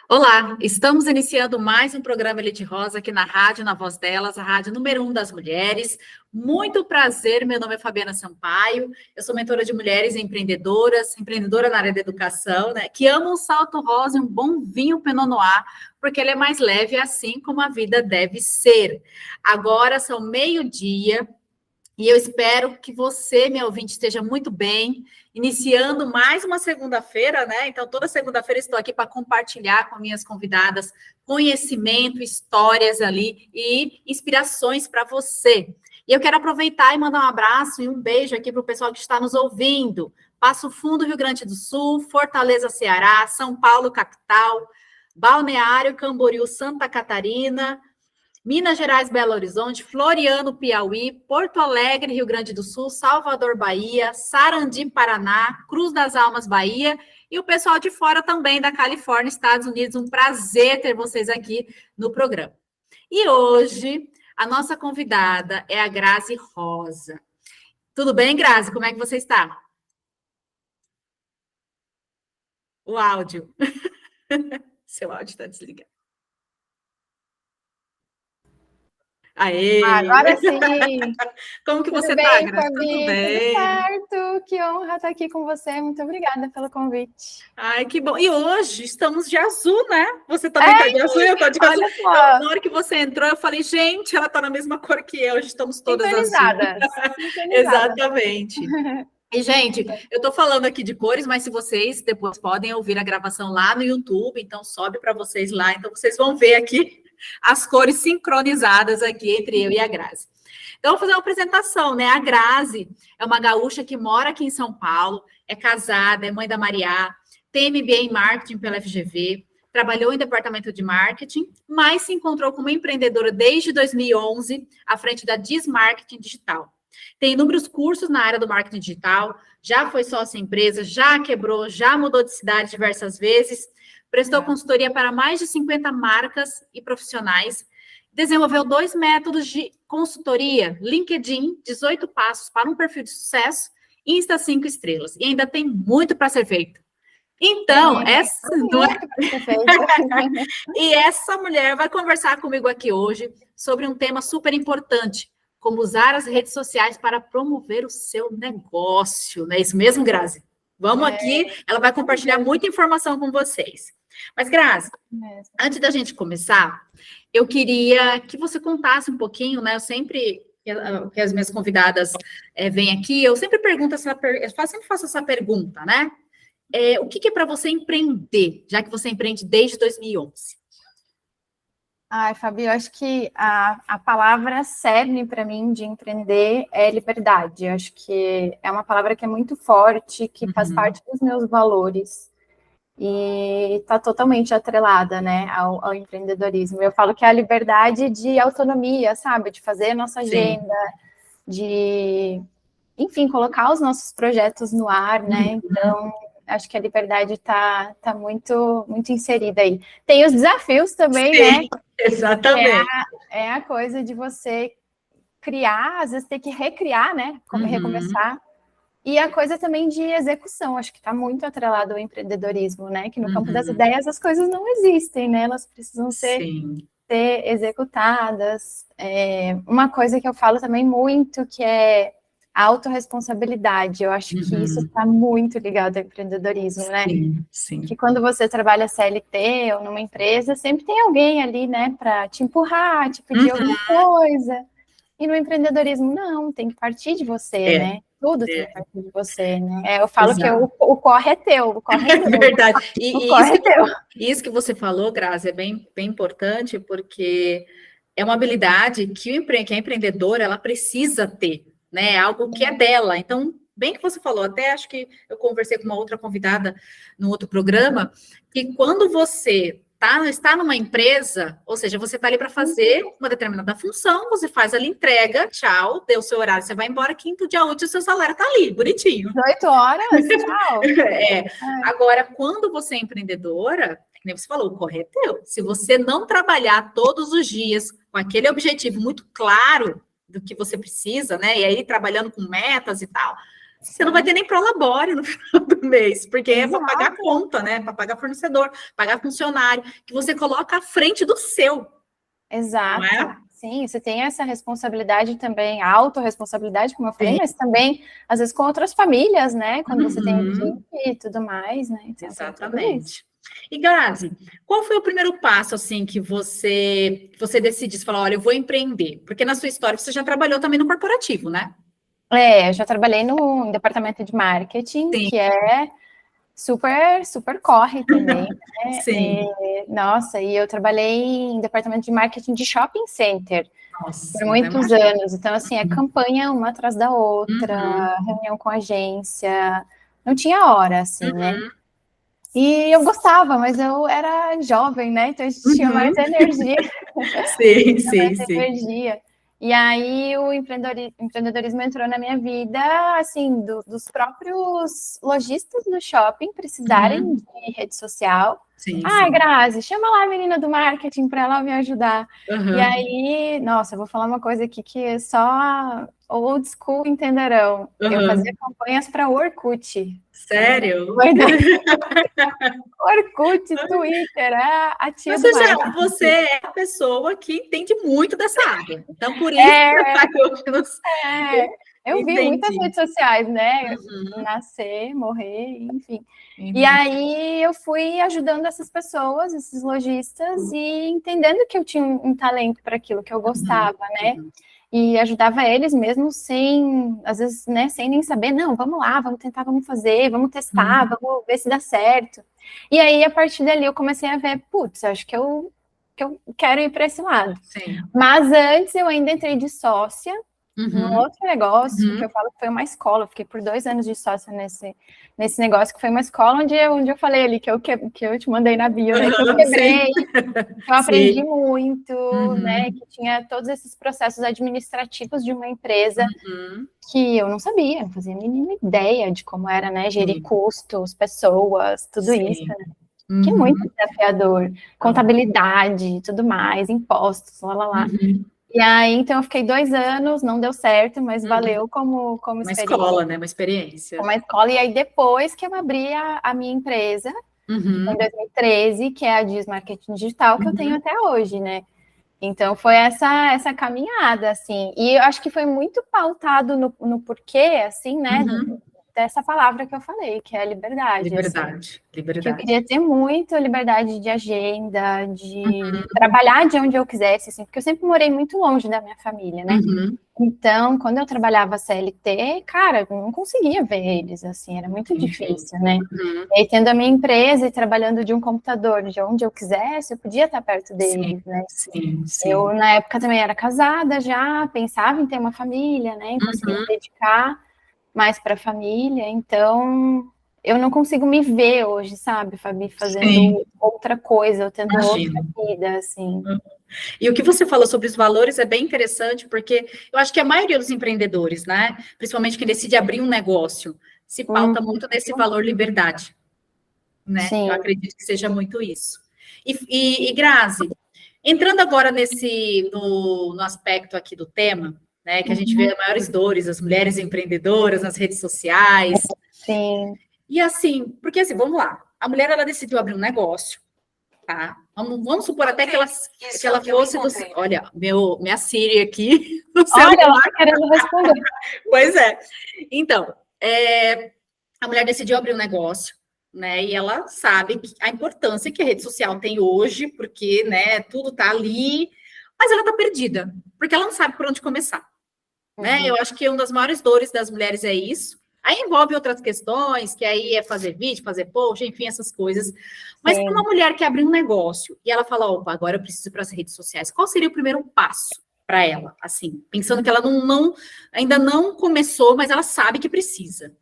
Olá, estamos iniciando mais um programa Elite Rosa aqui na rádio, na Voz Delas, a rádio número 1 das mulheres. Muito prazer, meu nome é Fabiana Sampaio, eu sou mentora de mulheres empreendedoras, empreendedora na área da educação, né, que amam um salto rosa e um bom vinho Pinot Noir, porque ele é mais leve, assim como a vida deve ser. Agora são meio-dia, e eu espero que você, meu ouvinte, esteja muito bem, iniciando mais uma segunda-feira, né? Então, toda segunda-feira estou aqui para compartilhar com minhas convidadas conhecimento, histórias ali e inspirações para você. E eu quero aproveitar e mandar um abraço e um beijo aqui para o pessoal que está nos ouvindo. Passo Fundo, Rio Grande do Sul, Fortaleza, Ceará, São Paulo, capital, Balneário Camboriú, Santa Catarina, Minas Gerais, Belo Horizonte, Floriano, Piauí, Porto Alegre, Rio Grande do Sul, Salvador, Bahia, Sarandi, Paraná, Cruz das Almas, Bahia, e o pessoal de fora também, da Califórnia, Estados Unidos. Um prazer ter vocês aqui no programa. E hoje, a nossa convidada é a Grazi Rosa. Tudo bem, Grazi? Como é que você está? O áudio. Seu áudio está desligado. Aê! Agora sim! Como que Tudo você bem, está, Grazi? Fabi? Tudo bem? Tudo certo! Que honra estar aqui com você. Muito obrigada pelo convite. Ai, que bom. E hoje estamos de azul, né? Você também está de azul, eu estou de azul. Olha só! Na hora que você entrou, eu falei, gente, ela está na mesma cor que eu, hoje estamos todas azul. Sintonizadas. Exatamente. E, gente, eu estou falando aqui de cores, mas se vocês depois podem ouvir a gravação lá no YouTube, então sobe para vocês lá, então vocês vão ver aqui as cores sincronizadas aqui entre eu e a Grazi. Então, eu vou fazer uma apresentação, né? A Grazi é uma gaúcha que mora aqui em São Paulo, é casada, é mãe da Mariá, tem MBA em marketing pela FGV, trabalhou em departamento de marketing, mas se encontrou como empreendedora desde 2011, à frente da Diz Marketing Digital. Tem inúmeros cursos na área do marketing digital, já foi sócia em empresa, já quebrou, já mudou de cidade diversas vezes, prestou consultoria para mais de 50 marcas e profissionais, desenvolveu 2 métodos de consultoria, LinkedIn, 18 passos para um perfil de sucesso, Insta 5 estrelas. E ainda tem muito para ser feito. Então, e essa mulher vai conversar comigo aqui hoje sobre um tema super importante, como usar as redes sociais para promover o seu negócio. Não é isso mesmo, Grazi? Vamos aqui, ela vai compartilhar muita informação com vocês. Mas, Grazi, antes da gente começar, eu queria que você contasse um pouquinho, né? Eu sempre, que as minhas convidadas vêm aqui, eu sempre pergunto sempre faço essa pergunta, né? O que é para você empreender, já que você empreende desde 2011? Ai, Fabi, eu acho que a palavra cerne para mim de empreender é liberdade. Eu acho que é uma palavra que é muito forte, que faz parte dos meus valores. E está totalmente atrelada, né, ao empreendedorismo. Eu falo que é a liberdade de autonomia, sabe? De fazer a nossa agenda, de, enfim, colocar os nossos projetos no ar, né? Então, acho que a liberdade está muito, muito inserida aí. Tem os desafios também, né? Exatamente. É a coisa de você criar, às vezes ter que recriar, né? Como recomeçar. E a coisa também de execução, acho que está muito atrelado ao empreendedorismo, né? Que no campo das ideias as coisas não existem, né? Elas precisam ser executadas. Uma coisa que eu falo também muito, que é a autorresponsabilidade. Eu acho que isso está muito ligado ao empreendedorismo, né? Sim. Que quando você trabalha CLT ou numa empresa, sempre tem alguém ali, né? Para te empurrar, te pedir alguma coisa. E no empreendedorismo, não, tem que partir de você, né? Tudo tem que partir de você, né? Eu falo que o corre é teu, o corre é teu. É verdade. E isso que você falou, Grazi, é bem importante, porque é uma habilidade que a empreendedora, ela precisa ter, né? Algo que é dela. Então, bem que você falou, até acho que eu conversei com uma outra convidada no outro programa, que quando você está numa empresa, ou seja, você está ali para fazer uma determinada função, você faz ali, entrega, tchau, deu o seu horário, você vai embora, quinto dia útil, o seu salário está ali, bonitinho. 18 horas, tchau. Agora, quando você é empreendedora, como você falou, o correto é teu. Se você não trabalhar todos os dias com aquele objetivo muito claro do que você precisa, né, e aí trabalhando com metas e tal, Você não vai ter nem prolabore no final do mês, porque é para Exato. pagar conta, né? Para pagar fornecedor, pagar funcionário, que você coloca à frente do seu. Exato. Não é? Sim, você tem essa responsabilidade também, a autorresponsabilidade, como eu falei, Sim. mas também, às vezes, com outras famílias, né? Quando você tem Uhum. equipe e tudo mais, né? Então, tem tudo isso. Exatamente. E Grazi, qual foi o primeiro passo assim que você decidiu falar, olha, eu vou empreender? Porque na sua história você já trabalhou também no corporativo, né? Eu já trabalhei no departamento de marketing, Sim, que é super, super corre também, né? sim. Nossa, e eu trabalhei em departamento de marketing de shopping center por Nossa, até muitos imagino. anos. Então, assim, é campanha uma atrás da Uhum, outra, reunião com agência, não tinha hora, assim, né? uhum, E eu gostava, mas eu era jovem, né? Então a gente tinha mais uhum. energia, Sim, sim, sim. energia. E aí o empreendedorismo entrou na minha vida, assim, dos próprios lojistas do shopping precisarem Uhum. de rede social. Sim, Ah, sim. Grazi, chama lá a menina do marketing para ela me ajudar. E Uhum, aí, nossa, eu vou falar uma coisa aqui que só old school entenderão. Eu fazia uhum. campanhas para o Orkut. Sério? Orkut, Twitter, a tia Ou do seja, marketing. você é a pessoa que entende muito dessa área. Então, por isso que você É, está hoje nos... é, eu vi muitas Entendi. redes sociais, né? Uhum, Nascer, morrer, enfim. E uhum, aí eu fui ajudando essas pessoas, esses lojistas, e entendendo que eu tinha um talento para aquilo que eu uhum, gostava, né? uhum, E ajudava eles mesmo sem, às vezes, né, sem nem saber, não, vamos lá, vamos tentar, vamos fazer, vamos testar, uhum. vamos ver se dá certo. E aí, a partir dali, eu comecei a ver, putz, acho que eu quero ir para esse lado. Sim. Mas antes eu ainda entrei de sócia num Uhum, outro negócio, que uhum. eu falo que foi uma escola. Eu fiquei por 2 anos de sócia nesse negócio, que foi uma escola onde eu falei ali, que eu te mandei na bio, né? Que eu Uhum, sim, quebrei, que eu aprendi sim. muito, né? Uhum, Que tinha todos esses processos administrativos de uma empresa uhum, que eu não sabia, não fazia a mínima ideia de como era, né? Gerir sim, custos, pessoas, tudo isso, sim. que é muito Uhum, desafiador. uhum, Contabilidade, tudo mais, impostos, lá, lá, lá. uhum, E aí, então, eu fiquei 2 anos, não deu certo, mas uhum. valeu como Uma experiência, escola, né? Uma experiência. como uma escola. E aí, depois que eu abri a minha empresa, que foi em Uhum, 2013, que é a Diz Marketing Digital, que eu tenho uhum, até hoje, né? Então, foi essa caminhada, assim. E eu acho que foi muito pautado no porquê, assim, né? uhum. Dessa palavra que eu falei, que é a liberdade, assim. Liberdade, Que eu liberdade. queria ter muito liberdade de agenda, de Uhum, trabalhar de onde eu quisesse, assim, porque eu sempre morei muito longe da minha família, né? uhum, Então, quando eu trabalhava CLT, cara, eu não conseguia ver eles, assim, era muito entendi. difícil, né? Uhum, E aí, tendo a minha empresa e trabalhando de um computador, de onde eu quisesse, eu podia estar perto sim, deles, né? sim, Eu, sim. na época, também era casada já, pensava em ter uma família, né? Em conseguir me Uhum, dedicar mais para a família, então eu não consigo me ver hoje, sabe, Fabi, sim, fazendo outra coisa, ou tendo outra imagino. vida, assim. E o que você falou sobre os valores é bem interessante, porque eu acho que a maioria dos empreendedores, né, principalmente quem decide abrir um negócio, se pauta Uhum. muito nesse valor liberdade, né? Eu Sim. acredito que seja muito isso. E Grazi, entrando agora no aspecto aqui do tema, né, que a gente vê Uhum. as maiores dores, as mulheres empreendedoras nas redes sociais, Sim. e assim, porque assim, vamos lá, a mulher ela decidiu abrir um negócio, tá? Vamos supor até que ela fosse do. Olha, minha Siri aqui no Olha, ela celular. tá querendo responder. Pois é. Então, a mulher decidiu abrir um negócio, né? E ela sabe a importância que a rede social tem hoje, porque, né, tudo tá ali, mas ela tá perdida, porque ela não sabe por onde começar, né? Uhum. Eu acho que uma das maiores dores das mulheres é isso. Aí envolve outras questões, que aí é fazer vídeo, fazer post, enfim, essas coisas. Mas para uma Sim. mulher que abre um negócio e ela fala, opa, agora eu preciso ir para as redes sociais, qual seria o primeiro passo para ela? Assim, pensando que ela ainda não começou, mas ela sabe que precisa.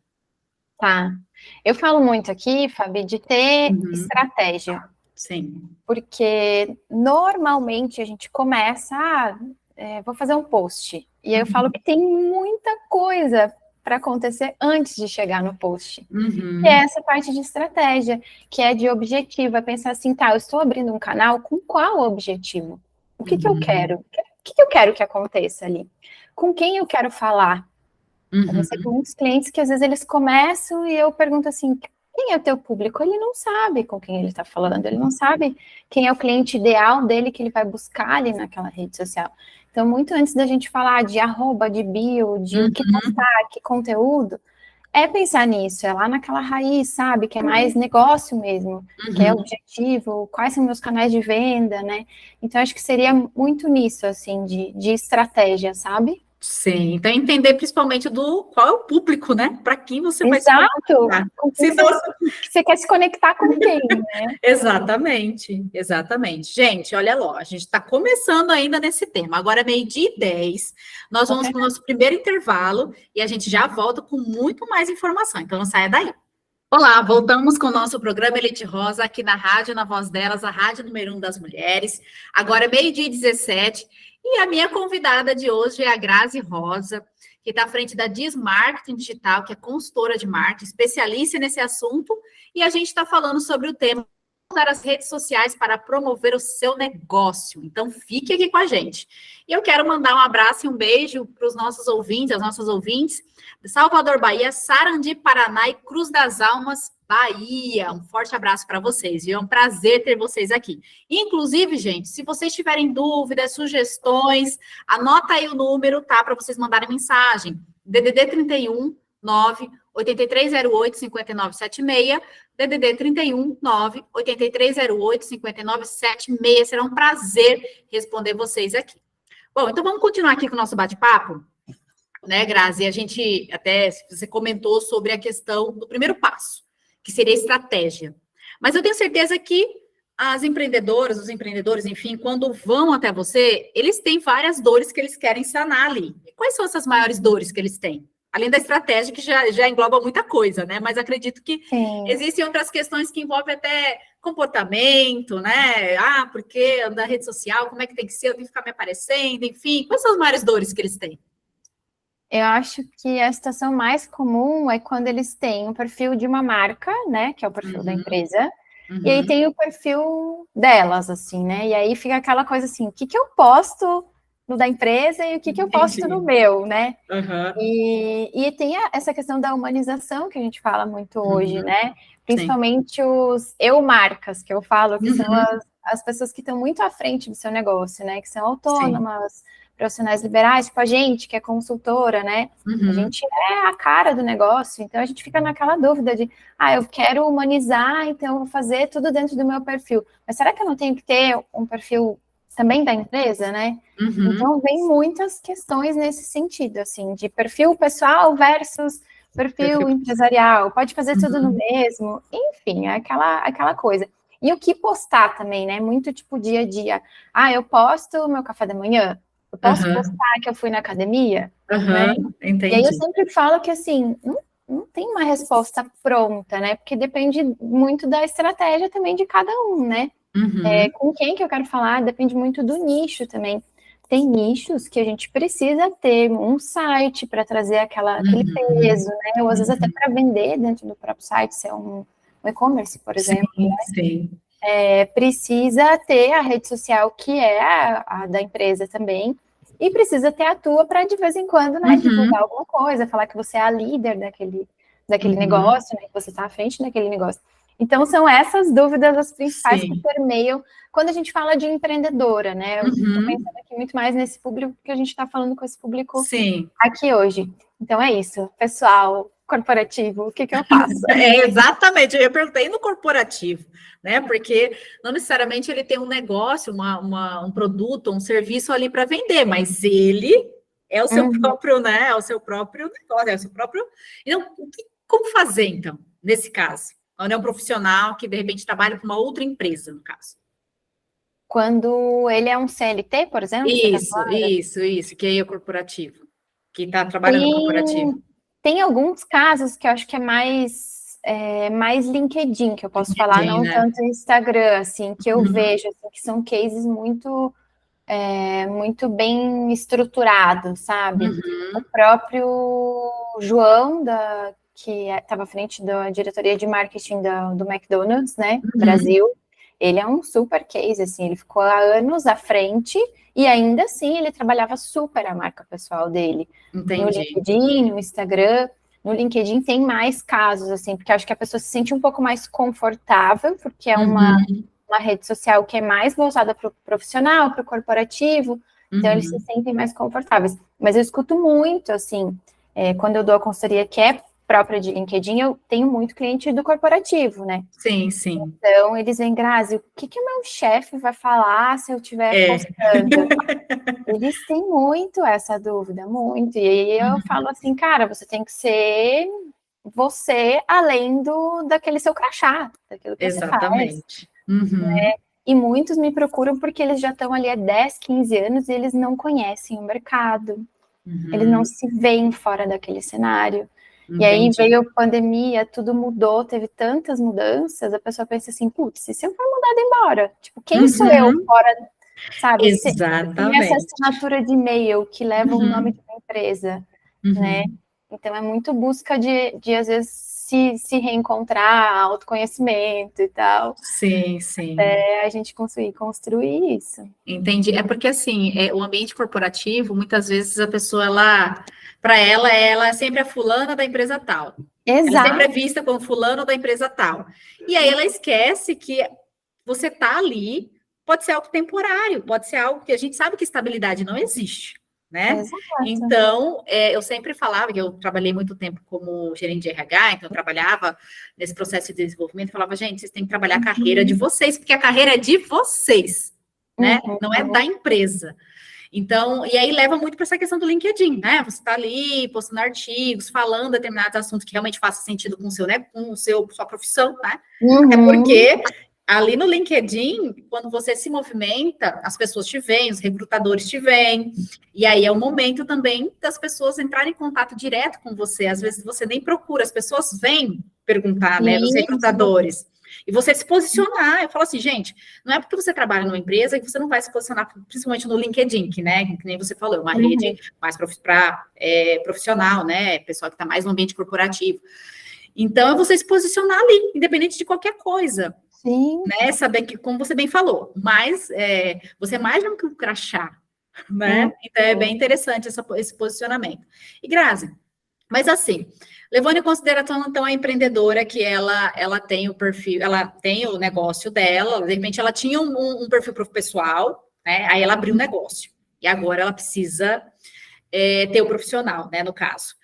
Tá. Eu falo muito aqui, Fabi, de ter Uhum, estratégia, sim. porque normalmente a gente começa, vou fazer um post, e aí eu falo Uhum, que tem muita coisa para acontecer antes de chegar no post. Que é uhum, essa parte de estratégia, que é de objetivo, é pensar assim, tá, eu estou abrindo um canal com qual objetivo? O que que eu uhum, quero? O que que eu quero que aconteça ali? Com quem eu quero falar? Eu recebo muitos clientes que às vezes eles começam e eu pergunto assim, quem é o teu público? Ele não sabe com quem ele está falando, ele não sabe quem é o cliente ideal dele que ele vai buscar ali naquela rede social. Então, muito antes da gente falar de arroba, de bio, de o que postar, que conteúdo, é pensar nisso, é lá naquela raiz, sabe? Que é mais negócio mesmo, que é objetivo, quais são meus canais de venda, né? Então, acho que seria muito nisso, assim, de estratégia, sabe? Sim, então entender principalmente do qual é o público, né? Para quem você vai se Exato! conectar. Com quem você quer se conectar com quem, né? Exatamente, exatamente. Gente, olha lá, a gente está começando ainda nesse tema. Agora é 12h10, nós vamos para o nosso primeiro intervalo e a gente já volta com muito mais informação, então não saia daí. Olá, voltamos com o nosso programa Elite Rosa aqui na Rádio, na Voz Delas, a rádio número 1 das mulheres. Agora é 12h17 e a minha convidada de hoje é a Grazi Rosa, que está à frente da Diz Marketing Digital, que é consultora de marketing, especialista nesse assunto, e a gente está falando sobre o tema usar as redes sociais para promover o seu negócio. Então, fique aqui com a gente. E eu quero mandar um abraço e um beijo para os nossos ouvintes, as nossas ouvintes, de Salvador, Bahia, Sarandi, Paraná e Cruz das Almas, Bahia. Um forte abraço para vocês, viu? É um prazer ter vocês aqui. Inclusive, gente, se vocês tiverem dúvidas, sugestões, anota aí o número, tá? Para vocês mandarem mensagem. DDD 31 9 8308 5976, DDD 31 9 8308 5976. Será um prazer responder vocês aqui. Bom, então vamos continuar aqui com o nosso bate-papo, né, Grazi? A gente até, você comentou sobre a questão do primeiro passo, que seria estratégia. Mas eu tenho certeza que as empreendedoras, os empreendedores, enfim, quando vão até você, eles têm várias dores que eles querem sanar ali. E quais são essas maiores dores que eles têm? Além da estratégia, que já engloba muita coisa, né? Mas acredito que existem outras questões que envolvem até comportamento, né? Ah, porque na rede social, como é que tem que ser? Eu tenho que ficar me aparecendo, enfim. Quais são as maiores dores que eles têm? Eu acho que a situação mais comum é quando eles têm um perfil de uma marca, né? Que é o perfil da empresa. E aí tem o perfil delas, assim, né? E aí fica aquela coisa assim, o que eu posto no da empresa e o que eu posto no meu, né? E tem essa questão da humanização que a gente fala muito hoje, né? Principalmente os eu-marcas, que eu falo, que são as pessoas que estão muito à frente do seu negócio, né? Que são autônomas, profissionais liberais, tipo a gente, que é consultora, né? A gente é a cara do negócio, então a gente fica naquela dúvida de, eu quero humanizar, então eu vou fazer tudo dentro do meu perfil. Mas será que eu não tenho que ter um perfil também da empresa, né? Então, vem muitas questões nesse sentido, assim, de perfil pessoal versus perfil empresarial. Pode fazer tudo no mesmo. Enfim, é aquela coisa. E o que postar também, né? Muito tipo dia a dia. Eu posto o meu café da manhã. Eu posso postar que eu fui na academia, né? Entendi. E aí eu sempre falo que, assim, não tem uma resposta pronta, né? Porque depende muito da estratégia também de cada um, né? Com quem que eu quero falar, depende muito do nicho também. Tem nichos que a gente precisa ter um site para trazer aquele peso, né? Ou às vezes até para vender dentro do próprio site, se é um e-commerce, por exemplo. Sim. Precisa ter a rede social que é a da empresa também, e precisa ter a tua para de vez em quando, né, divulgar alguma coisa, falar que você é a líder daquele negócio, né, que você está à frente daquele negócio. Então, são essas dúvidas as principais que permeiam quando a gente fala de empreendedora, né? Eu estou pensando aqui muito mais nesse público, porque a gente está falando com esse público aqui hoje. Então, é isso. Pessoal, corporativo, o que eu faço? Exatamente. Eu perguntei no corporativo, né? Porque não necessariamente ele tem um negócio, um produto, um serviço ali para vender, mas ele é o seu próprio, né? É o seu próprio negócio, é o seu próprio. Então, como fazer, então, nesse caso? Quando é um profissional que, de repente, trabalha com uma outra empresa, no caso. Quando ele é um CLT, por exemplo? Isso, que é o corporativo, que está trabalhando no corporativo. Tem alguns casos que eu acho que é mais LinkedIn, que eu posso falar, não tanto Instagram, assim, que eu vejo, assim, que são cases muito bem estruturados, sabe? O próprio João, que estava à frente da diretoria de marketing do McDonald's, né, Brasil, ele é um super case, assim, ele ficou há anos à frente e ainda assim ele trabalhava super a marca pessoal dele. Entendi. No LinkedIn, no Instagram. No LinkedIn tem mais casos, assim, porque acho que a pessoa se sente um pouco mais confortável, porque é uma rede social que é mais voltada para o profissional, para o corporativo, então eles se sentem mais confortáveis. Mas eu escuto muito, assim, quando eu dou a consultoria que é própria de LinkedIn, eu tenho muito cliente do corporativo, né? Sim, sim. Então, eles vêm, Grazi, o que o meu chefe vai falar se eu estiver postando? Eles têm muito essa dúvida, muito. E aí eu falo assim, cara, você tem que ser você além daquele seu crachá, daquilo que você faz. Exatamente. Né? E muitos me procuram porque eles já estão ali há 10, 15 anos e eles não conhecem o mercado. Eles não se veem fora daquele cenário. Entendi. E aí veio a pandemia, tudo mudou, teve tantas mudanças, a pessoa pensa assim, putz, e se eu for mandada embora? Tipo, quem sou eu fora, sabe? Exatamente. Essa assinatura de e-mail que leva o nome de uma empresa, né? Então é muito busca de às vezes, se reencontrar, autoconhecimento e tal. Sim, sim. Até a gente conseguir construir isso. Entendi. É porque, assim, o ambiente corporativo, muitas vezes a pessoa, para ela é sempre a fulana da empresa tal. Exato. Ela sempre é vista como fulano da empresa tal. E aí ela esquece que você está ali, pode ser algo temporário, pode ser algo que a gente sabe que estabilidade não existe, né? Exato. Então, eu sempre falava que eu trabalhei muito tempo como gerente de RH, então eu trabalhava nesse processo de desenvolvimento, falava, gente, vocês têm que trabalhar a carreira de vocês, porque a carreira é de vocês, né? Não é da empresa. Então, e aí leva muito para essa questão do LinkedIn, né? Você está ali postando artigos, falando determinados assuntos que realmente façam sentido com o seu, né? Com sua profissão, né? É porque ali no LinkedIn, quando você se movimenta, as pessoas te veem, os recrutadores te veem, e aí é o momento também das pessoas entrarem em contato direto com você. Às vezes você nem procura, as pessoas vêm perguntar, né? Dos recrutadores. E você se posicionar, eu falo assim, gente, não é porque você trabalha numa empresa que você não vai se posicionar, principalmente no LinkedIn, que, né, que nem você falou, é uma rede mais profissional, né, pessoal que está mais no ambiente corporativo. Então, é você se posicionar ali, independente de qualquer coisa. Sim. Né, saber que, como você bem falou, mas você é mais do que um crachá, né? Então, é bem interessante esse posicionamento. E, Grazi, mas assim, levando em consideração, então, a empreendedora que ela tem o perfil, ela tem o negócio dela, de repente ela tinha um perfil pessoal, né? Aí ela abriu um negócio. E agora ela precisa ter o profissional, né? No caso.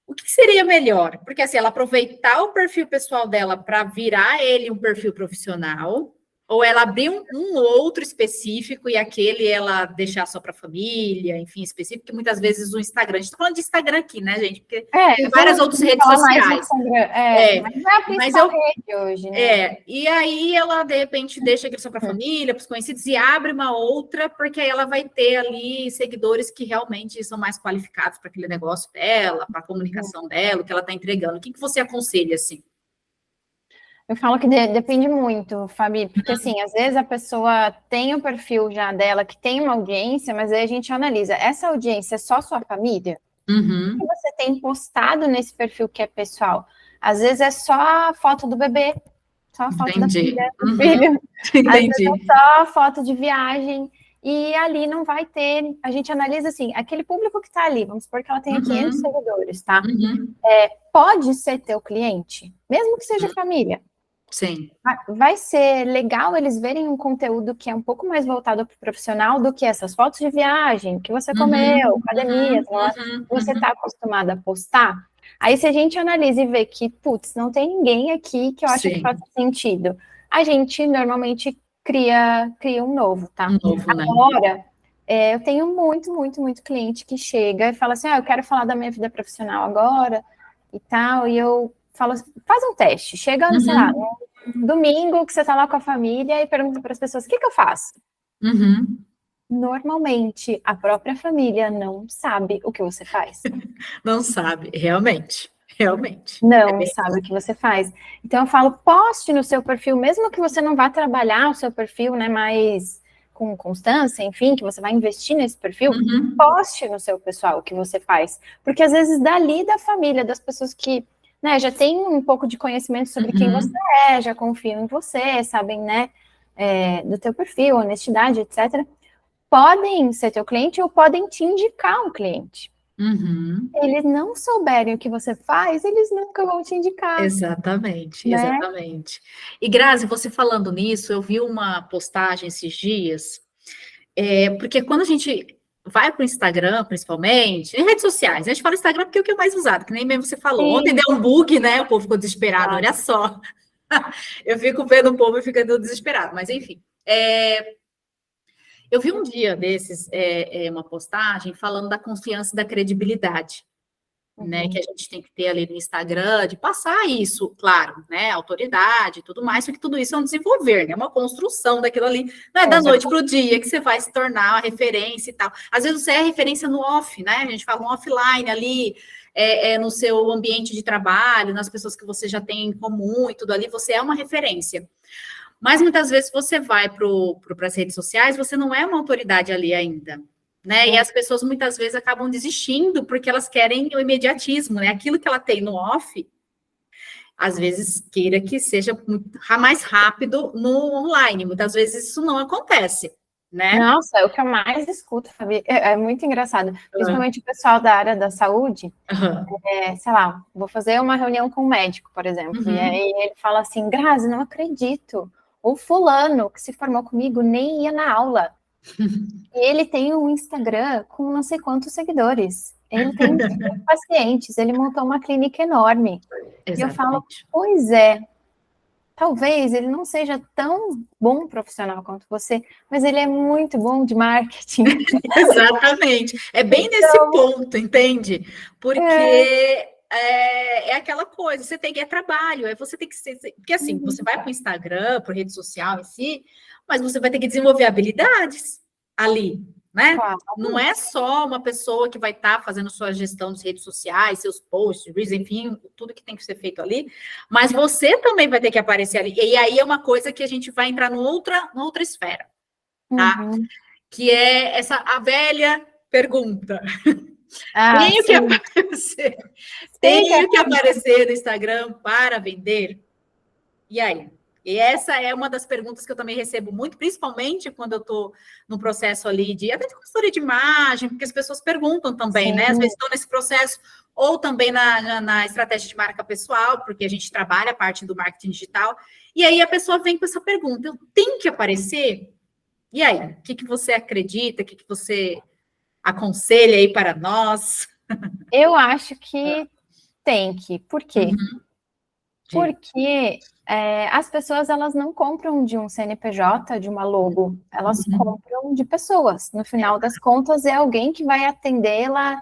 O que seria melhor? Porque assim, ela aproveitar o perfil pessoal dela para virar ele um perfil profissional, ou ela abrir um outro específico e aquele ela deixar só para a família, enfim, específico, que muitas vezes o Instagram, a gente está falando de Instagram aqui, né, gente? Porque tem várias outras redes sociais. Mas não é a principal rede hoje, né? E aí ela, de repente, deixa aquilo só para a família, para os conhecidos, e abre uma outra, porque aí ela vai ter ali seguidores que realmente são mais qualificados para aquele negócio dela, para a comunicação dela, o que ela está entregando. O que você aconselha, assim? Eu falo que depende muito, Fabi, porque assim, às vezes a pessoa tem o perfil já dela, que tem uma audiência, mas aí a gente analisa, essa audiência é só sua família? O que você tem postado nesse perfil que é pessoal? Às vezes é só a foto do bebê, só a foto da filha, do filho. Às vezes é só a foto de viagem, e ali não vai ter, a gente analisa assim, aquele público que está ali, vamos supor que ela tenha 500 seguidores, tá? Pode ser teu cliente, mesmo que seja família. Sim. Vai ser legal eles verem um conteúdo que é um pouco mais voltado para o profissional do que essas fotos de viagem que você comeu, academia, você está acostumado a postar. Aí, se a gente analisa e vê que, putz, não tem ninguém aqui que eu acho que faça sentido, a gente normalmente cria um novo, tá? Agora, eu tenho muito cliente que chega e fala assim, eu quero falar da minha vida profissional agora e tal, e eu falo, faz um teste, chega, sei lá, no domingo que você tá lá com a família e pergunta para as pessoas, o que eu faço? Normalmente, a própria família não sabe o que você faz. Não sabe, realmente. Não sabe o que você faz. Então, eu falo, poste no seu perfil, mesmo que você não vá trabalhar o seu perfil, né, mais com constância, enfim, que você vai investir nesse perfil, poste no seu pessoal o que você faz. Porque, às vezes, dali da família, das pessoas que, né, já tem um pouco de conhecimento sobre quem você é, já confiam em você, sabem, né, do teu perfil, honestidade, etc., podem ser teu cliente ou podem te indicar um cliente. Uhum. Se eles não souberem o que você faz, eles nunca vão te indicar. Exatamente, né? exatamente. E Grazi, você falando nisso, eu vi uma postagem esses dias, porque quando a gente vai para o Instagram, principalmente, em redes sociais, a gente fala Instagram porque é o que é mais usado, que nem mesmo você falou. Ontem Sim. deu um bug, né? O povo ficou desesperado, olha só. Eu fico vendo o povo e ficando desesperado, mas enfim. Eu vi um dia desses, uma postagem falando da confiança e da credibilidade, né, que a gente tem que ter ali no Instagram, de passar isso, claro, né, autoridade e tudo mais, porque tudo isso é um desenvolver, né, uma construção daquilo ali, não é da noite para o dia que você vai se tornar a referência e tal. Às vezes você é referência no off, né, a gente fala um offline ali, no seu ambiente de trabalho, nas pessoas que você já tem em comum e tudo ali, você é uma referência. Mas muitas vezes você vai para as redes sociais, você não é uma autoridade ali ainda, né? E as pessoas muitas vezes acabam desistindo porque elas querem o imediatismo, né? Aquilo que ela tem no off, às vezes queira que seja mais rápido no online. Muitas vezes isso não acontece, né? Nossa, o que eu mais escuto, Fabi, é muito engraçado. Principalmente o pessoal da área da saúde. Sei lá, vou fazer uma reunião com um médico, por exemplo, e aí ele fala assim, Grazi, não acredito, o fulano que se formou comigo nem ia na aula. E ele tem um Instagram com não sei quantos seguidores. Ele tem pacientes, ele montou uma clínica enorme. Exatamente. E eu falo, pois é, talvez ele não seja tão bom profissional quanto você, mas ele é muito bom de marketing. Exatamente. É bem nesse ponto, entende? Porque é aquela coisa, você tem que trabalho, você tem que ser. Porque assim, você vai para o Instagram, para rede social em si, mas você vai ter que desenvolver habilidades ali, né? Claro. Não é só uma pessoa que vai estar fazendo sua gestão das redes sociais, seus posts, enfim, tudo que tem que ser feito ali, mas você também vai ter que aparecer ali. E aí é uma coisa que a gente vai entrar numa outra esfera, tá? Que é a velha pergunta. Tenho que aparecer. Tenho que aparecer no Instagram para vender? E aí? E essa é uma das perguntas que eu também recebo muito, principalmente quando eu estou no processo ali até de consultoria de imagem, porque as pessoas perguntam também, né? Às vezes estão nesse processo, ou também na estratégia de marca pessoal, porque a gente trabalha a parte do marketing digital, e aí a pessoa vem com essa pergunta: eu tenho que aparecer? E aí, o que você acredita? O que você aconselha aí para nós? Eu acho que tem que. Por quê? Porque as pessoas, elas não compram de um CNPJ, de uma logo, elas compram de pessoas. No final das contas, é alguém que vai atendê-la,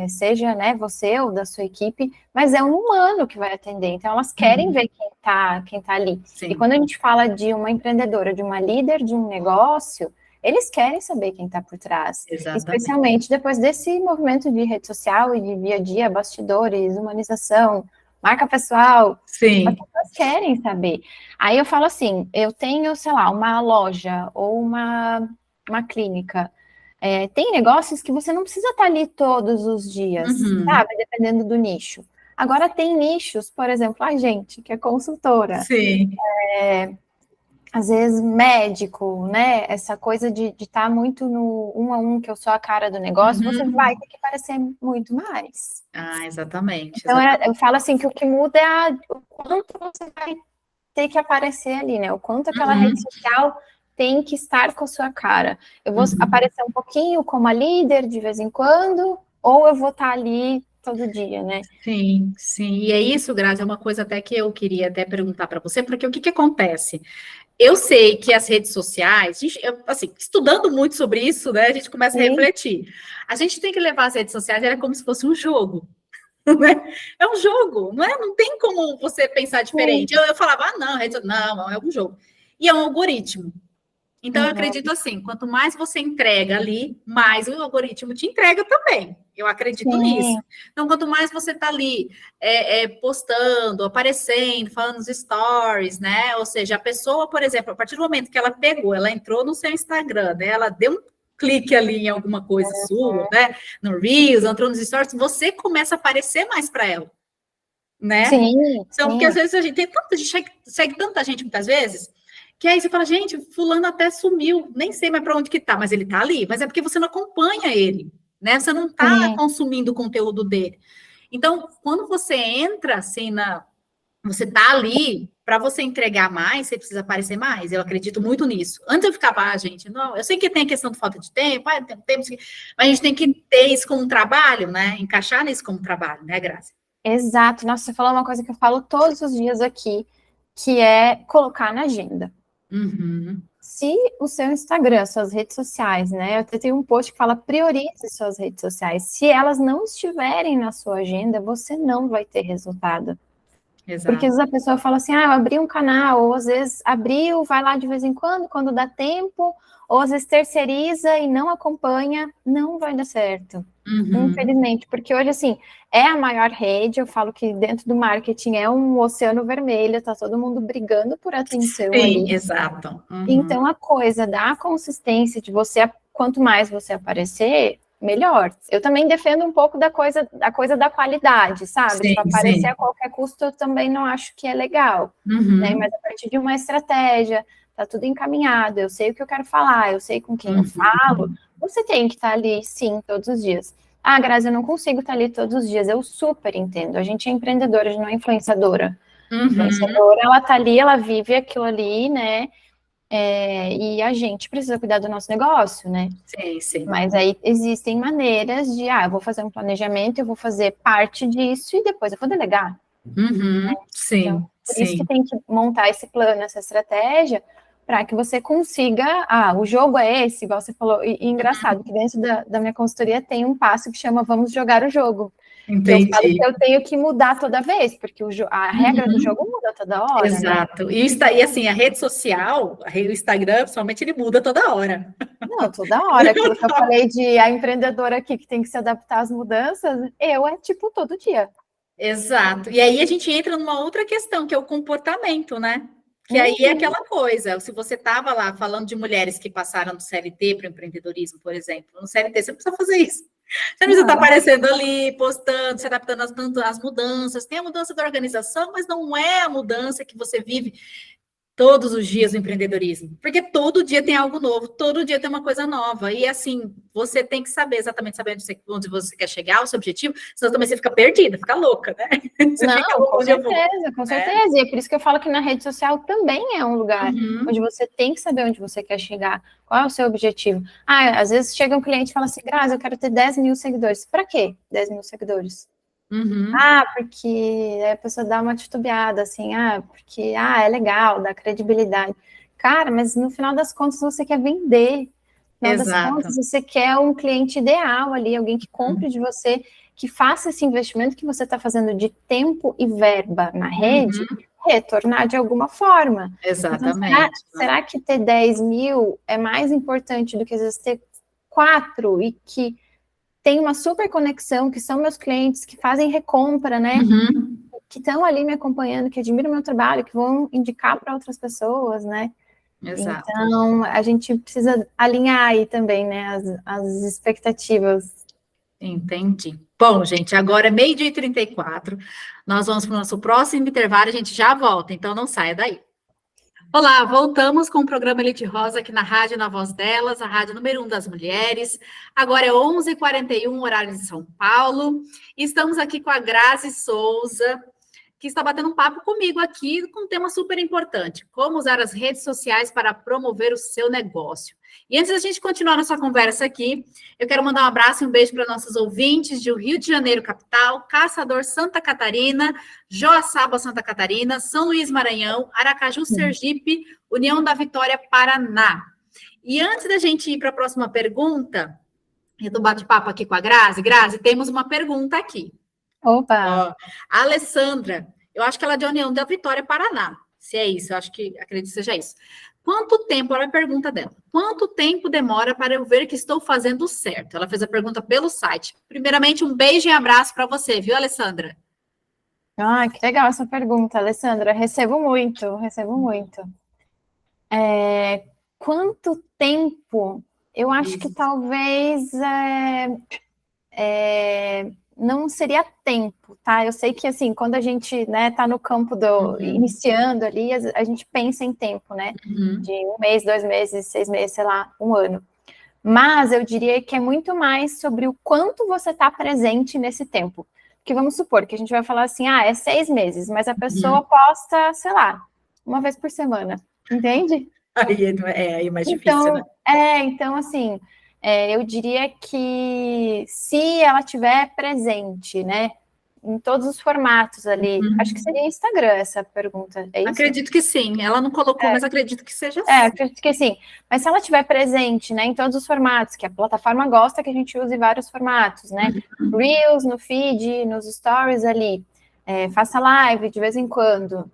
seja, né, você ou da sua equipe, mas é um humano que vai atender. Então, elas querem ver quem tá ali. Sim. E quando a gente fala de uma empreendedora, de uma líder de um negócio, eles querem saber quem está por trás. Exatamente. Especialmente depois desse movimento de rede social e de dia a dia, bastidores, humanização, marca pessoal. Sim. As pessoas querem saber. Aí eu falo assim, eu tenho, sei lá, uma loja ou uma clínica. Tem negócios que você não precisa estar ali todos os dias, sabe? Dependendo do nicho. Agora tem nichos, por exemplo, a gente, que é consultora. Sim. Às vezes médico, né? Essa coisa de estar muito no 1 a 1, que eu sou a cara do negócio, você vai ter que aparecer muito mais. Ah, exatamente. Então, eu falo assim, que o que muda é o quanto você vai ter que aparecer ali, né? O quanto aquela rede social tem que estar com a sua cara. Eu vou aparecer um pouquinho como a líder de vez em quando, ou eu vou estar ali todo dia, né? Sim, sim. E é isso, Grazi, é uma coisa até que eu queria até perguntar para você, porque o que acontece? Eu sei que as redes sociais, assim, estudando muito sobre isso, né, a gente começa a refletir. A gente tem que levar as redes sociais, como se fosse um jogo. Né? É um jogo, não é? Não tem como você pensar diferente. Eu falava, não, é um jogo. E é um algoritmo. Então, eu acredito assim, quanto mais você entrega ali, mais o algoritmo te entrega também. Eu acredito nisso. Então, quanto mais você está ali postando, aparecendo, falando nos stories, né? Ou seja, a pessoa, por exemplo, a partir do momento que ela pegou, ela entrou no seu Instagram, né? Ela deu um clique ali em alguma coisa sua, né? No Reels, entrou nos stories, você começa a aparecer mais para ela, né? Então, porque às vezes a gente segue tanta gente, muitas vezes, Que aí você fala, gente, fulano até sumiu, nem sei mais para onde que tá, mas ele tá ali. Mas é porque você não acompanha ele, né? Você não tá consumindo o conteúdo dele. Então, quando você entra assim você tá ali, para você entregar mais, você precisa aparecer mais. Eu acredito muito nisso. Antes eu ficava, gente, não, eu sei que tem a questão de falta de tempo, tem tempo, mas a gente tem que ter isso como um trabalho, né? Encaixar nisso como trabalho, né, Grazi? Exato. Nossa, você falou uma coisa que eu falo todos os dias aqui, que é colocar na agenda. Uhum. Se o seu Instagram, suas redes sociais, né? Eu até tenho um post que fala priorize suas redes sociais. Se elas não estiverem na sua agenda, você não vai ter resultado. Exato. Porque às vezes a pessoa fala assim, eu abri um canal, ou às vezes abriu, vai lá de vez em quando dá tempo, ou às vezes terceiriza e não acompanha, não vai dar certo. Uhum. Infelizmente, porque hoje, assim, é a maior rede, eu falo que dentro do marketing é um oceano vermelho, tá todo mundo brigando por atenção ali. Exato. Uhum. Então, a coisa da consistência de você, quanto mais você aparecer, melhor. Eu também defendo um pouco da coisa da qualidade, sabe? Tipo, aparecer a qualquer custo, eu também não acho que é legal. Uhum. Né? Mas a partir de uma estratégia, tá tudo encaminhado, eu sei o que eu quero falar, eu sei com quem eu falo, você tem que estar ali, sim, todos os dias. Ah, Grazi, eu não consigo estar ali todos os dias, eu super entendo. A gente é empreendedora, a gente não é influenciadora. Uhum. Influenciadora, ela tá ali, ela vive aquilo ali, né? E a gente precisa cuidar do nosso negócio, né? Sim. Mas aí existem maneiras de, eu vou fazer um planejamento, eu vou fazer parte disso e depois eu vou delegar. Uhum. Sim. Então, por isso que tem que montar esse plano, essa estratégia, para que você consiga, o jogo é esse, igual você falou, e engraçado, que dentro da minha consultoria tem um passo que chama Vamos Jogar o Jogo. Entendi. Que eu falo que eu tenho que mudar toda vez, porque a regra do jogo muda toda hora. Exato. Né? E assim, a rede social, o Instagram, principalmente, ele muda toda hora. Não, toda hora. Aquilo que eu falei de a empreendedora aqui que tem que se adaptar às mudanças, é tipo todo dia. Exato. E aí a gente entra numa outra questão, que é o comportamento, né? Que aí é aquela coisa, se você estava lá falando de mulheres que passaram do CLT para o empreendedorismo, por exemplo, no CLT você não precisa fazer isso. Você não precisa estar aparecendo ali, postando, se adaptando às mudanças. Tem a mudança da organização, mas não é a mudança que você vive todos os dias no empreendedorismo, porque todo dia tem algo novo, todo dia tem uma coisa nova, e assim, você tem que saber exatamente saber onde você quer chegar, o seu objetivo, senão também você fica perdida, fica louca, né? Você fica, com certeza, e é por isso que eu falo que na rede social também é um lugar onde você tem que saber onde você quer chegar, qual é o seu objetivo. Às vezes chega um cliente e fala assim, Grazi, eu quero ter 10 mil seguidores. Para quê 10 mil seguidores? Porque a pessoa dá uma titubeada, assim, porque é legal, dá credibilidade. Cara, mas no final das contas você quer vender. No final das contas, você quer um cliente ideal ali, alguém que compre de você, que faça esse investimento que você está fazendo de tempo e verba na rede, retornar de alguma forma. Exatamente. Então, será que ter 10 mil é mais importante do que às vezes ter 4 e que tem uma super conexão, que são meus clientes, que fazem recompra, né? Que estão ali me acompanhando, que admiram o meu trabalho, que vão indicar para outras pessoas, né? Exato. Então, a gente precisa alinhar aí também, né, as expectativas. Entendi. Bom, gente, agora é 12h34. Nós vamos para o nosso próximo intervalo, a gente já volta, então não saia daí. Olá, voltamos com o programa Elite Rosa aqui na Rádio Na Voz Delas, a rádio número 1 das mulheres. Agora é 11h41, horário de São Paulo. E estamos aqui com a Grazi Souza, que está batendo um papo comigo aqui com um tema super importante: como usar as redes sociais para promover o seu negócio. E antes da gente continuar nossa conversa aqui, eu quero mandar um abraço e um beijo para nossos ouvintes de Rio de Janeiro, capital, Caçador, Santa Catarina, Joaçaba, Santa Catarina, São Luís, Maranhão, Aracaju, Sergipe, União da Vitória, Paraná. E antes da gente ir para a próxima pergunta, eu tô bate-papo aqui com a Grazi. Grazi, temos uma pergunta aqui. Opa! A Alessandra, eu acho que ela é de União da Vitória, Paraná. Se é isso, eu acredito que seja isso. Quanto tempo, olha a pergunta dela, quanto tempo demora para eu ver que estou fazendo certo? Ela fez a pergunta pelo site. Primeiramente, um beijo e abraço para você, viu, Alessandra? Que legal essa pergunta, Alessandra. Recebo muito. Quanto tempo? Eu acho que talvez não seria tempo, tá? Eu sei que, assim, quando a gente, né, tá no campo do iniciando ali, a gente pensa em tempo, né? De 1 mês, 2 meses, 6 meses, sei lá, 1 ano. Mas eu diria que é muito mais sobre o quanto você está presente nesse tempo. Porque vamos supor que a gente vai falar assim, é 6 meses, mas a pessoa posta, sei lá, 1 vez por semana, entende? Aí é mais difícil, né? Então assim, eu diria que se ela tiver presente, né, em todos os formatos ali, acho que seria Instagram essa pergunta, é isso? Acredito que sim, ela não colocou, mas acredito que seja assim. Acredito que sim, mas se ela estiver presente, né, em todos os formatos, que a plataforma gosta que a gente use vários formatos, né, Reels, no feed, nos stories ali, faça live de vez em quando,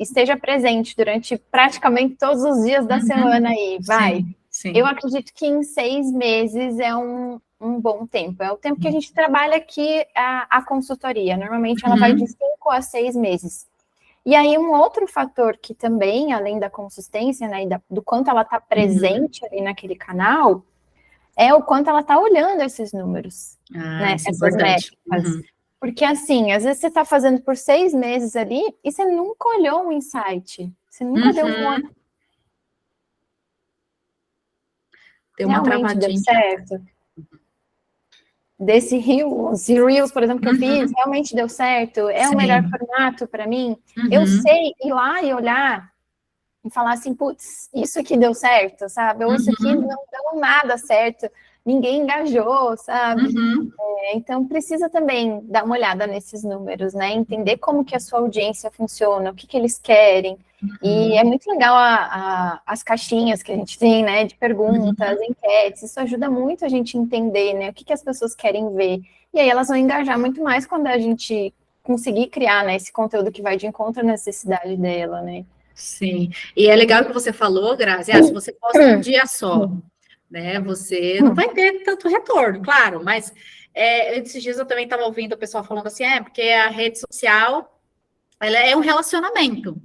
esteja presente durante praticamente todos os dias da semana aí, vai. Sim. Eu acredito que em 6 meses é um bom tempo. É o tempo que a gente trabalha aqui a consultoria. Normalmente ela vai de 5 a 6 meses. E aí um outro fator que também, além da consistência, né, do quanto ela está presente ali naquele canal, é o quanto ela está olhando esses números, né, Isso é essas métricas. Porque assim, às vezes você está fazendo por 6 meses ali e você nunca olhou um insight. Você nunca deu uma... Deu uma Realmente deu travadinha. certo? Desse Reels, por exemplo, que eu fiz, realmente deu certo? É o melhor formato para mim? Eu sei ir lá e olhar e falar assim, putz, isso aqui deu certo, sabe? Ou isso aqui não deu nada certo, ninguém engajou, sabe? Então, precisa também dar uma olhada nesses números, né? Entender como que a sua audiência funciona, o que que eles querem. E é muito legal as caixinhas que a gente tem, né? De perguntas, enquetes. Isso ajuda muito a gente entender, né? O que que as pessoas querem ver. E aí elas vão engajar muito mais quando a gente conseguir criar, né? Esse conteúdo que vai de encontro à necessidade dela, né? Sim, e é legal que você falou, Grazi, se você posta um dia só, né, você não vai ter tanto retorno, claro, mas esses dias eu também estava ouvindo o pessoal falando assim, porque a rede social, ela é um relacionamento,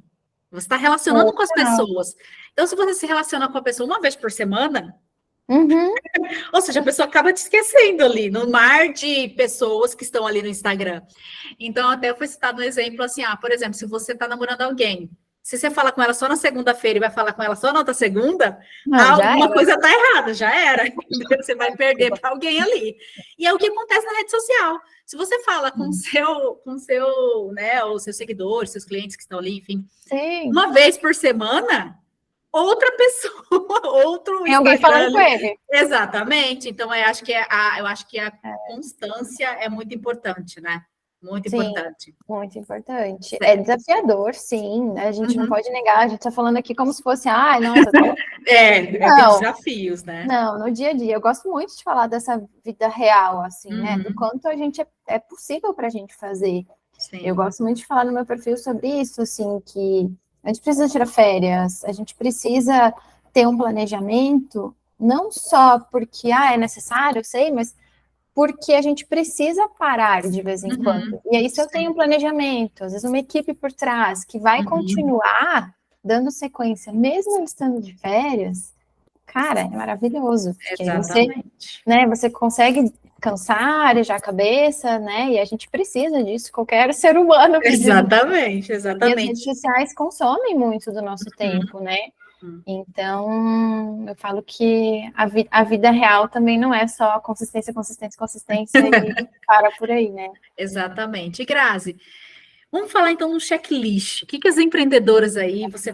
você está relacionando com as pessoas, então se você se relaciona com a pessoa 1 vez por semana, ou seja, a pessoa acaba te esquecendo ali, no mar de pessoas que estão ali no Instagram. Então, até foi citado um exemplo assim, por exemplo, se você está namorando alguém, se você fala com ela só na segunda-feira e vai falar com ela só na outra segunda, alguma coisa está errada, já era. Você vai perder para alguém ali. E é o que acontece na rede social. Se você fala com seu, né, os seus seguidores, seus clientes que estão ali, enfim, 1 vez por semana, outra pessoa, outro Tem alguém falando com ele. Exatamente. Então, eu acho que a constância é muito importante, né? Muito importante. Muito importante. É desafiador, sim. A gente não pode negar. A gente está falando aqui como se fosse, nossa. Tem desafios, né? Não, no dia a dia. Eu gosto muito de falar dessa vida real, assim, né? Do quanto a gente é possível para a gente fazer. Sim. Eu gosto muito de falar no meu perfil sobre isso, assim, que a gente precisa tirar férias, a gente precisa ter um planejamento, não só porque é necessário, eu sei, mas porque a gente precisa parar de vez em quando. E aí, se eu tenho um planejamento, às vezes uma equipe por trás, que vai continuar dando sequência, mesmo estando de férias, cara, é maravilhoso. Porque aí você consegue cansar, arejar a cabeça, né? E a gente precisa disso, qualquer ser humano. Exatamente. E as redes sociais consomem muito do nosso tempo, né? Então, eu falo que a vida real também não é só consistência e para por aí, né? Exatamente. E Grazi, vamos falar então no checklist. O que as empreendedoras aí, você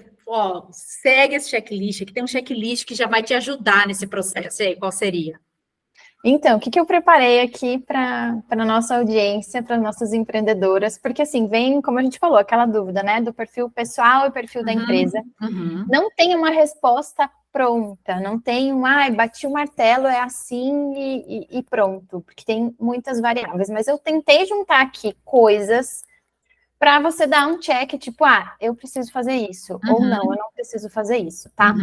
segue esse checklist, que tem um checklist que já vai te ajudar nesse processo. E aí, qual seria? Então, o que eu preparei aqui para a nossa audiência, para nossas empreendedoras? Porque, assim, vem, como a gente falou, aquela dúvida, né, do perfil pessoal e perfil da empresa. Não tem uma resposta pronta, não tem bati o martelo, é assim e pronto, porque tem muitas variáveis. Mas eu tentei juntar aqui coisas para você dar um check, tipo, eu preciso fazer isso, ou não, eu não preciso fazer isso, tá?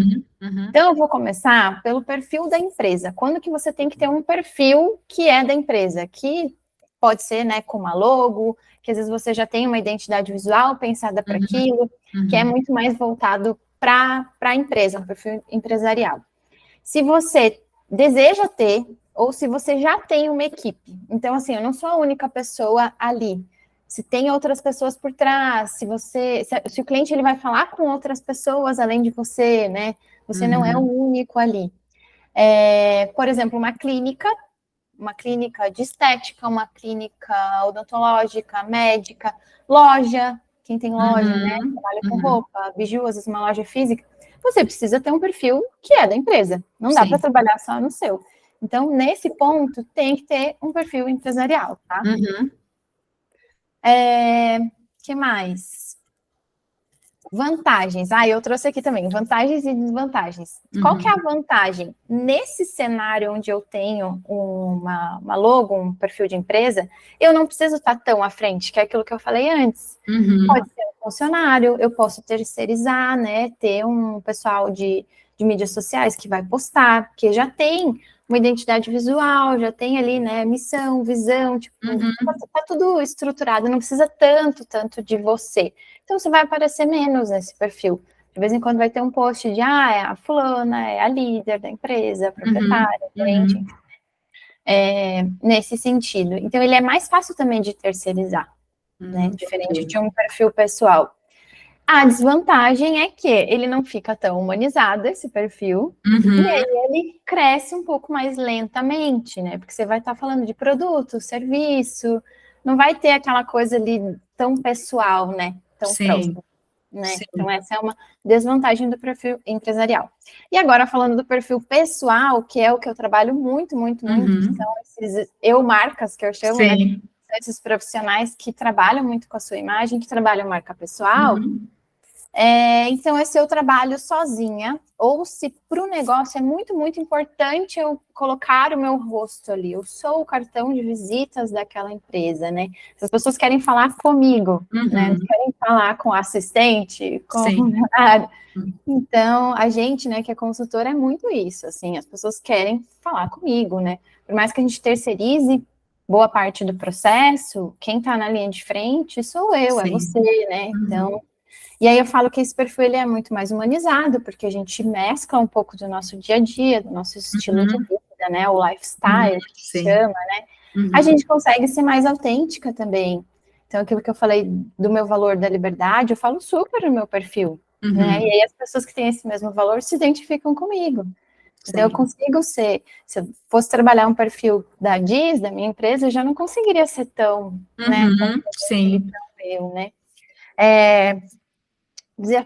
Então, eu vou começar pelo perfil da empresa. Quando que você tem que ter um perfil que é da empresa? Que pode ser, né, com uma logo, que às vezes você já tem uma identidade visual pensada para aquilo, que é muito mais voltado para a empresa, um perfil empresarial. Se você deseja ter ou se você já tem uma equipe. Então, assim, eu não sou a única pessoa ali. Se tem outras pessoas por trás, se o cliente ele vai falar com outras pessoas além de você, né? Você não é o único ali. Por exemplo, uma clínica de estética, uma clínica odontológica, médica, loja, quem tem loja, né? Trabalha com roupa, biju, às vezes uma loja física. Você precisa ter um perfil que é da empresa. Não dá para trabalhar só no seu. Então, nesse ponto, tem que ter um perfil empresarial, tá? Que mais? Vantagens. Eu trouxe aqui também, vantagens e desvantagens. Qual que é a vantagem? Nesse cenário onde eu tenho uma logo, um perfil de empresa, eu não preciso estar tão à frente, que é aquilo que eu falei antes. Pode ser um funcionário, eu posso terceirizar, né? Ter um pessoal de mídias sociais que vai postar, porque já tem uma identidade visual, já tem ali, né, missão, visão, tipo, tá tudo estruturado, não precisa tanto de você. Então, você vai aparecer menos nesse perfil. De vez em quando vai ter um post de, é a fulana, é a líder da empresa, a proprietária, gerente, nesse sentido. Então, ele é mais fácil também de terceirizar, né, diferente de um perfil pessoal. A desvantagem é que ele não fica tão humanizado, esse perfil, e aí ele cresce um pouco mais lentamente, né? Porque você vai estar falando de produto, serviço, não vai ter aquela coisa ali tão pessoal, né? Tão próximo, né? Então, essa é uma desvantagem do perfil empresarial. E agora, falando do perfil pessoal, que é o que eu trabalho muito, que são esses eu-marcas, que eu chamo, né? Esses profissionais que trabalham muito com a sua imagem, que trabalham marca pessoal. Então, esse eu trabalho sozinha, ou se para o negócio é muito importante eu colocar o meu rosto ali, eu sou o cartão de visitas daquela empresa, né? As pessoas querem falar comigo, né? Não querem falar com o assistente, com o funcionário. Então, a gente, né, que é consultora, é muito isso, assim, as pessoas querem falar comigo, né? Por mais que a gente terceirize boa parte do processo, quem está na linha de frente sou eu, é você, né? Então, e aí eu falo que esse perfil ele é muito mais humanizado, porque a gente mescla um pouco do nosso dia a dia, do nosso estilo de vida, né? O lifestyle, que se chama, né? A gente consegue ser mais autêntica também. Então, aquilo que eu falei do meu valor da liberdade, eu falo super no meu perfil, né? E aí as pessoas que têm esse mesmo valor se identificam comigo. Então, eu consigo ser, se eu fosse trabalhar um perfil da Diz, da minha empresa, eu já não conseguiria ser tão, né? Tão eu, né?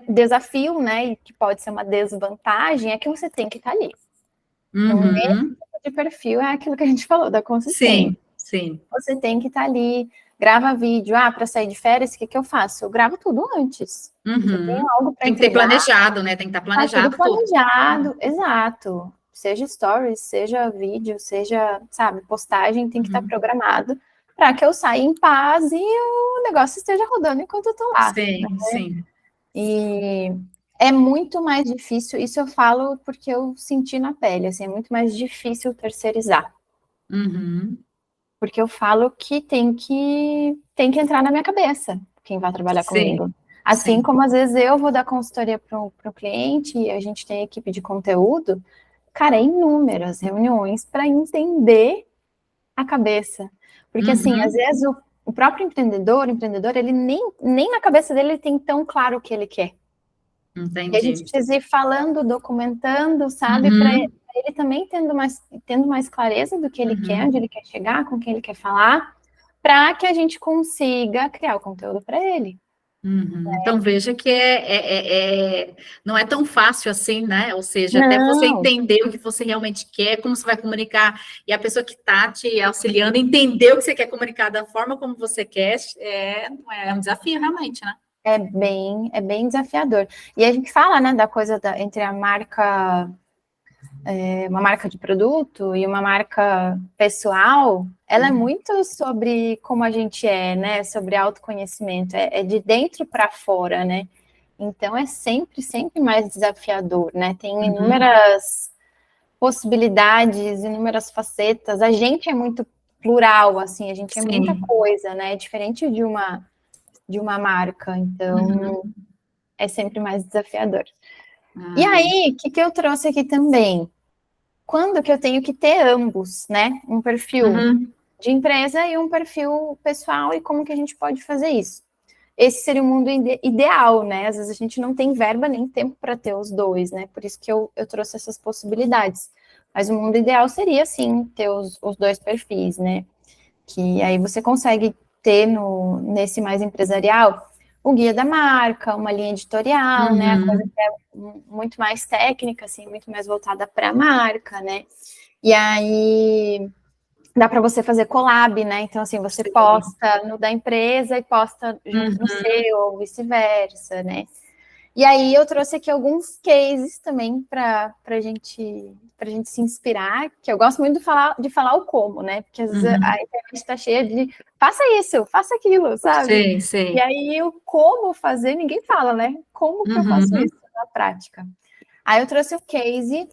Desafio, né, e que pode ser uma desvantagem, é que você tem que estar ali. Então, esse tipo de perfil é aquilo que a gente falou, da consistência. Você tem que estar ali, grava vídeo, para sair de férias, o que eu faço? Eu gravo tudo antes. Eu tenho algo para entregar. Tem que ter planejado, né? Tem que estar planejado tudo planejado, exato. Seja stories, seja vídeo, seja, sabe, postagem, tem que estar programado para que eu saia em paz e o negócio esteja rodando enquanto eu estou lá. E é muito mais difícil, isso eu falo porque eu senti na pele, assim, é muito mais difícil terceirizar. Porque eu falo que tem que entrar na minha cabeça quem vai trabalhar comigo. Assim como às vezes eu vou dar consultoria para o cliente e a gente tem equipe de conteúdo, cara, inúmeras reuniões para entender a cabeça. Porque assim, às vezes o próprio empreendedor, ele nem na cabeça dele ele tem tão claro o que ele quer. E a gente precisa ir falando, documentando, sabe? Para ele também tendo mais clareza do que ele quer, onde ele quer chegar, com quem ele quer falar, para que a gente consiga criar o conteúdo para ele. Então, veja que não é tão fácil assim, né? Ou seja, até você entender o que você realmente quer, como você vai comunicar, e a pessoa que está te auxiliando entender o que você quer comunicar da forma como você quer, é um desafio realmente, né? É bem desafiador. E a gente fala, né, da coisa entre a marca, uma marca de produto e uma marca pessoal, ela é muito sobre como a gente é, né, sobre autoconhecimento, é de dentro para fora, né? Então é sempre mais desafiador, né? Tem inúmeras possibilidades, inúmeras facetas. A gente é muito plural, assim, a gente é muita coisa, né? Diferente de uma marca, então é sempre mais desafiador. E aí, o que eu trouxe aqui também? quando que eu tenho que ter ambos, né? Um perfil de empresa e um perfil pessoal, e como que a gente pode fazer isso? Esse seria o mundo ideal, né? Às vezes a gente não tem verba nem tempo para ter os dois, né? Por isso que eu trouxe essas possibilidades. Mas o mundo ideal seria, sim, ter os dois perfis, né? Que aí você consegue ter nesse mais empresarial o guia da marca, uma linha editorial, né? A coisa que é muito mais técnica, assim, muito mais voltada para a marca, né? E aí dá para você fazer collab, né? Então, assim, você posta no da empresa e posta junto no seu, ou vice-versa, né? E aí eu trouxe aqui alguns cases também para a gente se inspirar, que eu gosto muito de falar o como, né? Porque às vezes a internet está cheia de faça isso, faça aquilo, sabe? Sim, sim. E aí o como fazer, ninguém fala, né? Como que eu faço isso na prática? Aí eu trouxe o case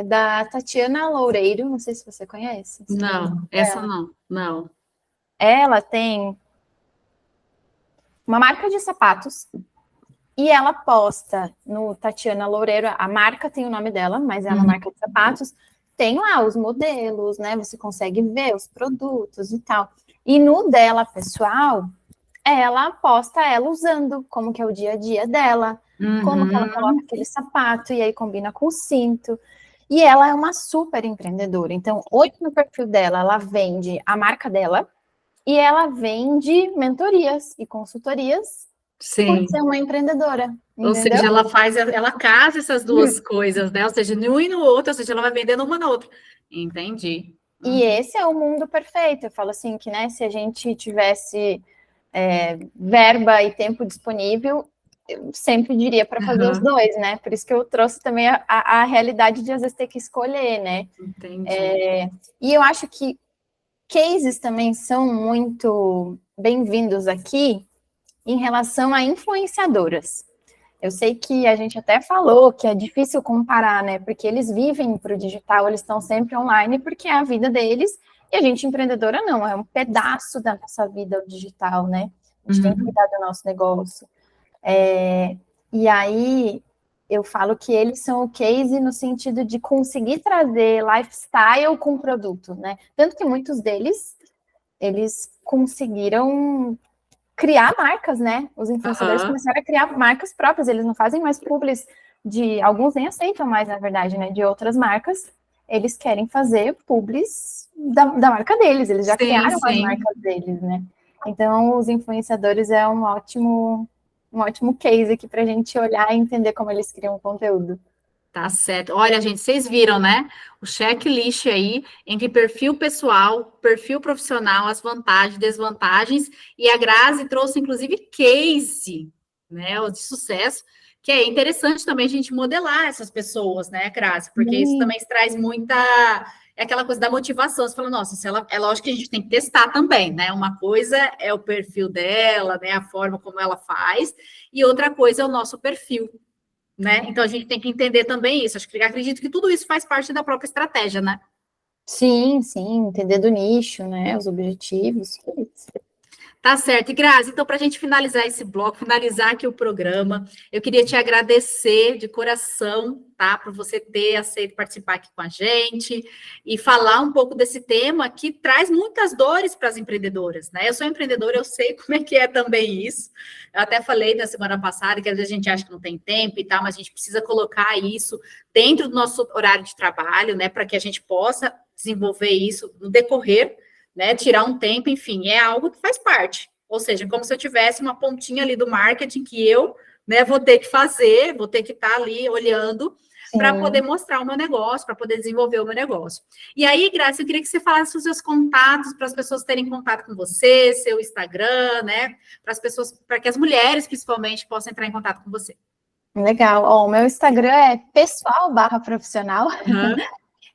da Tatiana Loureiro, não sei se você conhece. Não, essa não. Ela tem uma marca de sapatos e ela posta no Tatiana Loureiro, a marca tem o nome dela, mas é uma marca de sapatos, tem lá os modelos, né? Você consegue ver os produtos e tal. E no dela pessoal, ela posta ela usando, como que é o dia a dia dela, como que ela coloca aquele sapato e aí combina com o cinto. E ela é uma super empreendedora. Então, hoje no perfil dela, ela vende a marca dela e ela vende mentorias e consultorias por ser uma empreendedora. Ou Entendeu? seja, ela casa essas duas coisas, né? Ou seja, no um e no outro, ou seja, ela vai vendendo uma na outra. Entendi. E esse é o mundo perfeito. Eu falo assim que, né, se a gente tivesse verba e tempo disponível, eu sempre diria para fazer os dois, né? Por isso que eu trouxe também a realidade de às vezes ter que escolher, né? Entendi. E eu acho que cases também são muito bem-vindos aqui em relação a influenciadoras. Eu sei que a gente até falou que é difícil comparar, né? Porque eles vivem para o digital, eles estão sempre online, porque é a vida deles, e a gente, empreendedora, não, é um pedaço da nossa vida o digital, né? A gente tem que cuidar do nosso negócio. E aí eu falo que eles são o case no sentido de conseguir trazer lifestyle com produto, né? Tanto que muitos deles, eles conseguiram criar marcas, né? Os influenciadores começaram a criar marcas próprias, eles não fazem mais publis de... Alguns nem aceitam mais, na verdade, né? De outras marcas. Eles querem fazer publis da marca deles, eles já criaram as marcas deles, né? Então, os influenciadores é um ótimo case aqui para a gente olhar e entender como eles criam conteúdo. Tá certo. Olha, gente, vocês viram, né? O checklist aí entre perfil pessoal, perfil profissional, as vantagens, desvantagens, e a Grazi trouxe, inclusive, case, né, de sucesso, que é interessante também a gente modelar essas pessoas, né, Grazi? Porque isso também traz muita... É aquela coisa da motivação. Você fala, nossa, se ela, é lógico que a gente tem que testar também, né? Uma coisa é o perfil dela, né? A forma como ela faz, e outra coisa é o nosso perfil, né? Então a gente tem que entender também isso. Acredito que tudo isso faz parte da própria estratégia, né? Sim, entender do nicho, né? Os objetivos. Tá certo. E Grazi, então, para a gente finalizar esse bloco, finalizar aqui o programa, eu queria te agradecer de coração, tá? Por você ter aceito participar aqui com a gente e falar um pouco desse tema que traz muitas dores para as empreendedoras, né? Eu sou empreendedora, eu sei como é que é também isso. Eu até falei na semana passada que às vezes a gente acha que não tem tempo e tal, mas a gente precisa colocar isso dentro do nosso horário de trabalho, né? Para que a gente possa desenvolver isso no decorrer, né, tirar um tempo, enfim, é algo que faz parte. Ou seja, como se eu tivesse uma pontinha ali do marketing que eu, né, vou ter que fazer, vou ter que estar ali olhando para poder mostrar o meu negócio, para poder desenvolver o meu negócio. E aí, Graça, eu queria que você falasse os seus contatos para as pessoas terem contato com você, seu Instagram, né, para as pessoas, para que as mulheres, principalmente, possam entrar em contato com você. Legal. O meu Instagram é pessoal/profissional.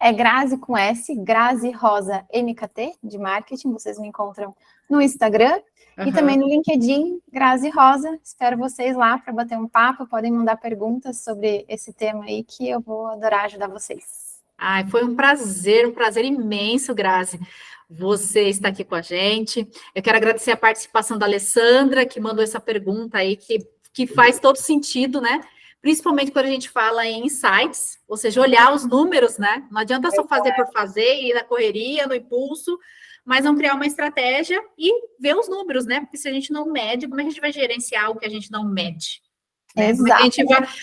É Grazi com S, Grazi Rosa MKT, de marketing. Vocês me encontram no Instagram e também no LinkedIn, Grazi Rosa. Espero vocês lá para bater um papo. Podem mandar perguntas sobre esse tema aí que eu vou adorar ajudar vocês. Ai, foi um prazer imenso, Grazi, você está aqui com a gente. Eu quero agradecer a participação da Alessandra, que mandou essa pergunta aí, que faz todo sentido, né? principalmente quando a gente fala em insights, ou seja, olhar os números, né? Não adianta só fazer por fazer, ir na correria, no impulso, mas não criar uma estratégia e ver os números, né? Porque se a gente não mede, como é que a gente vai gerenciar o que a gente não mede? Né?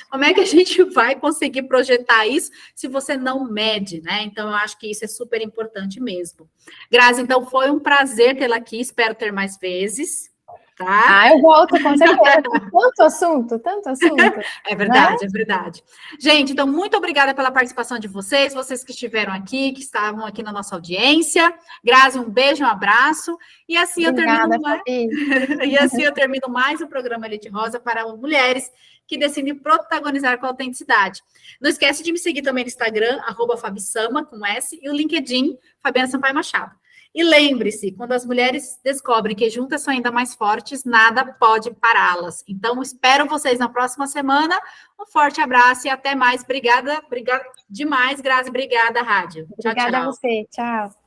Como é que a gente vai conseguir projetar isso se você não mede, né? Então, eu acho que isso é super importante mesmo. Grazi, então, foi um prazer tê-la aqui, espero ter mais vezes. Tá? Eu volto, com certeza. Tanto assunto, tanto assunto. É verdade, né? É verdade. Gente, então, muito obrigada pela participação de vocês que estiveram aqui, que estavam aqui na nossa audiência. Grazi, um beijo, um abraço. E assim eu termino mais o programa Elite Rosa para mulheres que decidem protagonizar com autenticidade. Não esquece de me seguir também no Instagram, @Fabisama, com S, e o LinkedIn, Fabiana Sampaio Machado. E lembre-se, quando as mulheres descobrem que juntas são ainda mais fortes, nada pode pará-las. Então, espero vocês na próxima semana. Um forte abraço e até mais. Obrigada demais, Grazi. Obrigada, Rádio. Obrigada a você. Tchau.